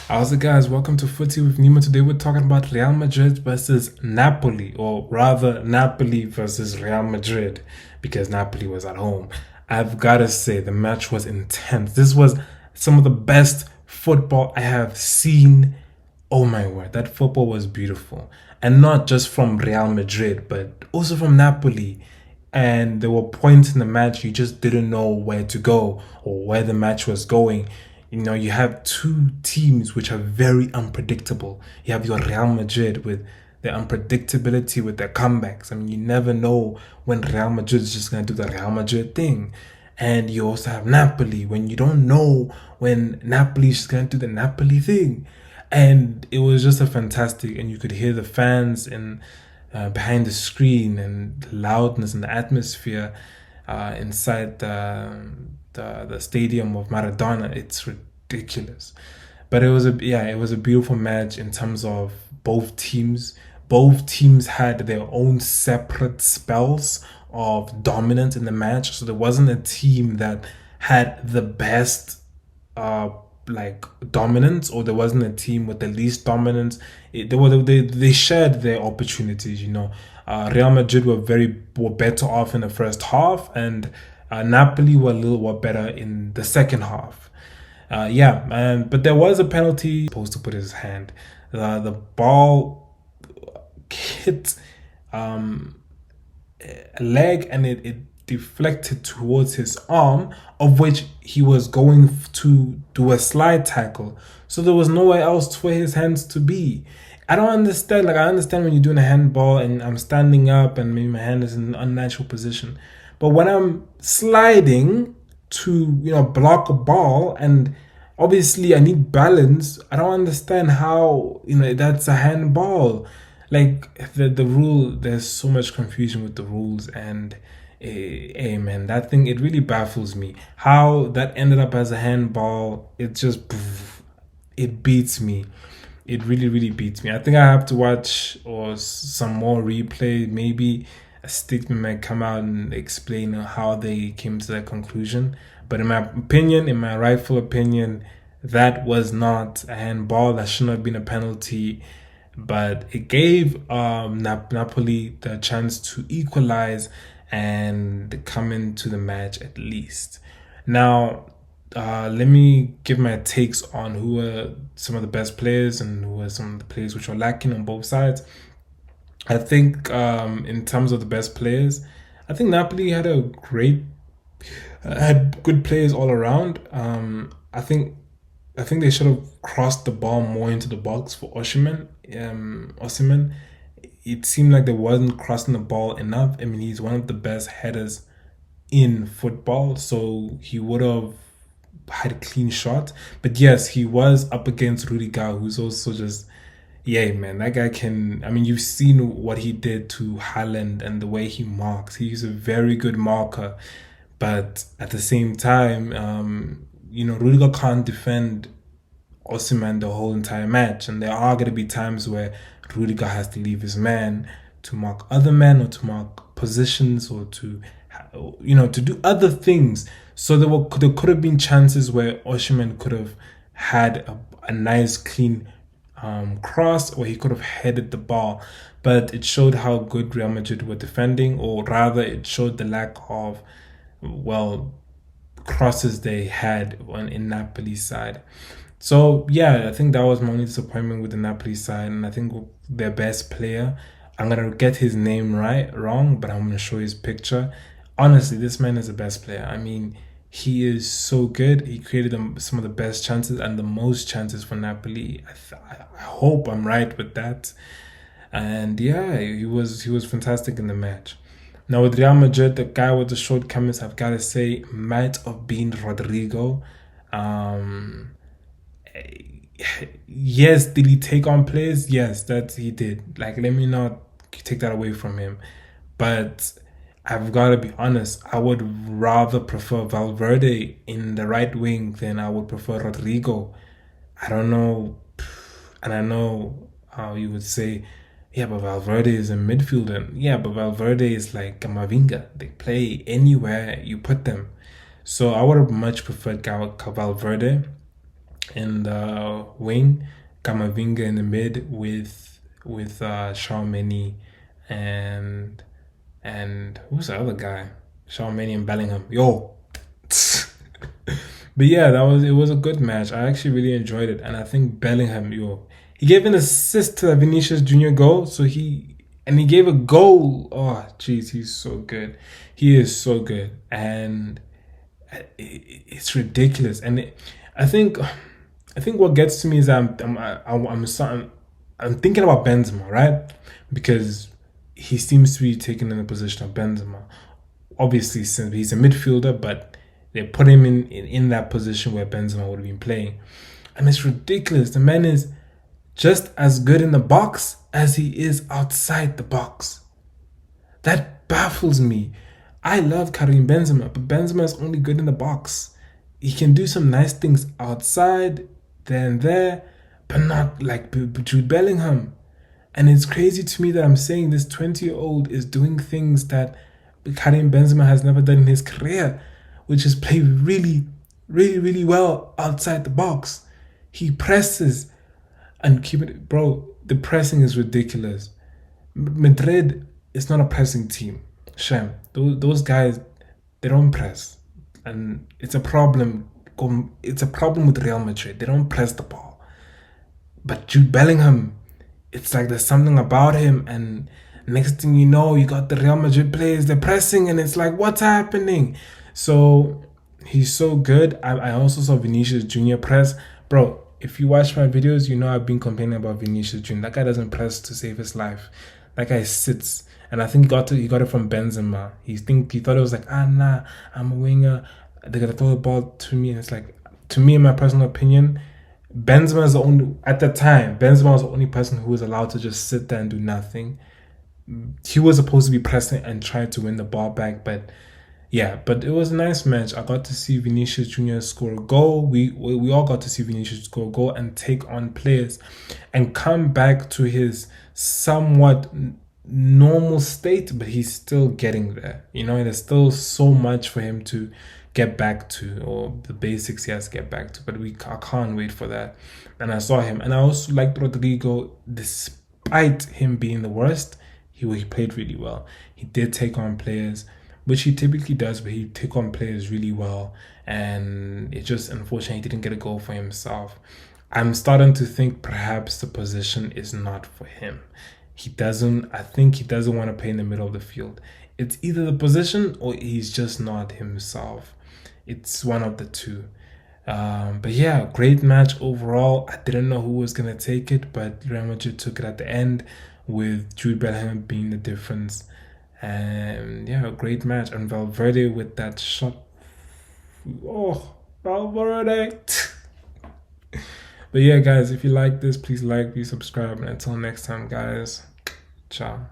How's it, guys? Welcome to Footy with Nima. Today we're talking about Real Madrid versus Napoli, or rather Napoli versus Real Madrid, because Napoli was at home. I've got to say the match was intense. This was some of the best football I have seen. Oh my word, that football was beautiful. And not just from Real Madrid, but also from Napoli. And there were points in the match you just didn't know where to go or where the match was going. You have two teams which are very unpredictable. You have your Real Madrid with their unpredictability with their comebacks. I mean, you never know when Real Madrid is just going to do the Real Madrid thing. And you also have Napoli when you don't know when Napoli is just going to do the Napoli thing. And it was just a fantastic, and you could hear the fans in behind the screen and the loudness and the atmosphere inside the stadium of Maradona. It's ridiculous, but it was a beautiful match in terms of both teams. Both teams had their own separate spells of dominance in the match, so there wasn't a team that had the best uh like dominance, or there wasn't a team with the least dominance. They shared their opportunities. Real Madrid were better off in the first half, and Napoli were better in the second half. But there was a penalty supposed to put his hand. The ball hit a leg, and it deflected towards his arm, of which he was going to do a slide tackle. So there was nowhere else for his hands to be. I don't understand. Like, I understand when you're doing a handball and I'm standing up and maybe my hand is in an unnatural position. But when I'm sliding to, block a ball, and obviously I need balance, I don't understand how, that's a handball. Like, the rule, there's so much confusion with the rules, and hey man, that thing, it really baffles me. How that ended up as a handball, it beats me. It really, really beats me. I think I have to watch or some more replay. Maybe a statement might come out and explain how they came to that conclusion. But in my opinion, in my rightful opinion, that was not a handball. That shouldn't have been a penalty. But it gave Napoli the chance to equalize and come into the match at least. Now, let me give my takes on who are some of the best players and who are some of the players which are lacking on both sides. I think in terms of the best players, I think Napoli had good players all around. I think they should have crossed the ball more into the box for Osimhen. It seemed like they wasn't crossing the ball enough. I mean, he's one of the best headers in football, so he would have had a clean shot. But yes, he was up against Rudiger, who's also just, yeah, man, that guy can. I mean, you've seen what he did to Haaland and the way he marks. He's a very good marker, but at the same time, Rudiger can't defend Osimhen the whole entire match, and there are going to be times where Rudiger has to leave his man to mark other men, or to mark positions, or to do other things. So there could have been chances where Osimhen could have had a nice clean cross, or he could have headed the ball. But it showed how good Real Madrid were defending, or rather it showed the lack of, well, crosses they had in Napoli's side. So yeah, I think that was my only disappointment with the Napoli side, and I think their best player, I'm gonna get his name wrong, but I'm gonna show his picture. Honestly, this man is the best player. I mean, he is so good. He created some of the best chances and the most chances for Napoli. I hope I'm right with that. And yeah, he was fantastic in the match. Now with Real Madrid, the guy with the shortcomings, I've got to say, might have been Rodrigo. Um, yes, did he take on players? Yes, that he did. Like, let me not take that away from him. But I've got to be honest, I would rather prefer Valverde in the right wing than I would prefer Rodrigo. I don't know. And I know how you would say, yeah, but Valverde is a midfielder. Yeah, but Valverde is like Camavinga. They play anywhere you put them. So I would have much preferred Valverde. in the wing, Kamavinga in the mid with Tchouaméni and who's the other guy? Tchouaméni and Bellingham. Yo. But yeah, it was a good match. I actually really enjoyed it. And I think Bellingham, he gave an assist to the Vinicius Junior goal. So he gave a goal. Oh, jeez, he's so good. He is so good. And it's ridiculous. And I think what gets to me is I'm thinking about Benzema, right? Because he seems to be taking in the position of Benzema. Obviously, since he's a midfielder, but they put him in that position where Benzema would have been playing. And it's ridiculous. The man is just as good in the box as he is outside the box. That baffles me. I love Karim Benzema, but Benzema is only good in the box. He can do some nice things outside, there and there, but not like Jude Bellingham. And it's crazy to me that I'm saying this 20-year-old is doing things that Karim Benzema has never done in his career, which is play really, really, really well outside the box. He presses and keep it, bro. The pressing is ridiculous. Madrid is not a pressing team. Shem, those guys, they don't press, and it's a problem. It's a problem with Real Madrid. They don't press the ball. But Jude Bellingham, it's like there's something about him, and next thing you know, you got the Real Madrid players, they're pressing, and it's like, what's happening? So he's so good. I also saw Vinicius Junior press. Bro, if you watch my videos, you know I've been complaining about Vinicius Junior. That guy doesn't press to save his life. That guy sits. And I think he got it from Benzema. He thought it was like, nah, I'm a winger. They're gonna throw the ball to me. And it's like, to me, in my personal opinion, Benzema is the only, at the time, Benzema was the only person who was allowed to just sit there and do nothing. He was supposed to be pressing and trying to win the ball back, but it was a nice match. I got to see Vinicius Junior score a goal. We all got to see Vinicius score a goal and take on players and come back to his somewhat normal state, but he's still getting there. There's still so much for him to get back to, or the basics he has to get back to, but I can't wait for that. And I saw him, and I also liked Rodrigo. Despite him being the worst, he played really well. He did take on players, which he typically does, but he took on players really well, and it just, unfortunately, he didn't get a goal for himself. I'm starting to think perhaps the position is not for him. I think he doesn't want to play in the middle of the field. It's either the position or he's just not himself. It's one of the two. But yeah, great match overall. I didn't know who was going to take it, but Real Madrid took it at the end with Jude Bellingham being the difference. And yeah, great match. And Valverde with that shot. Oh, Valverde. But yeah, guys, if you like this, please like, please subscribe. And until next time, guys, ciao.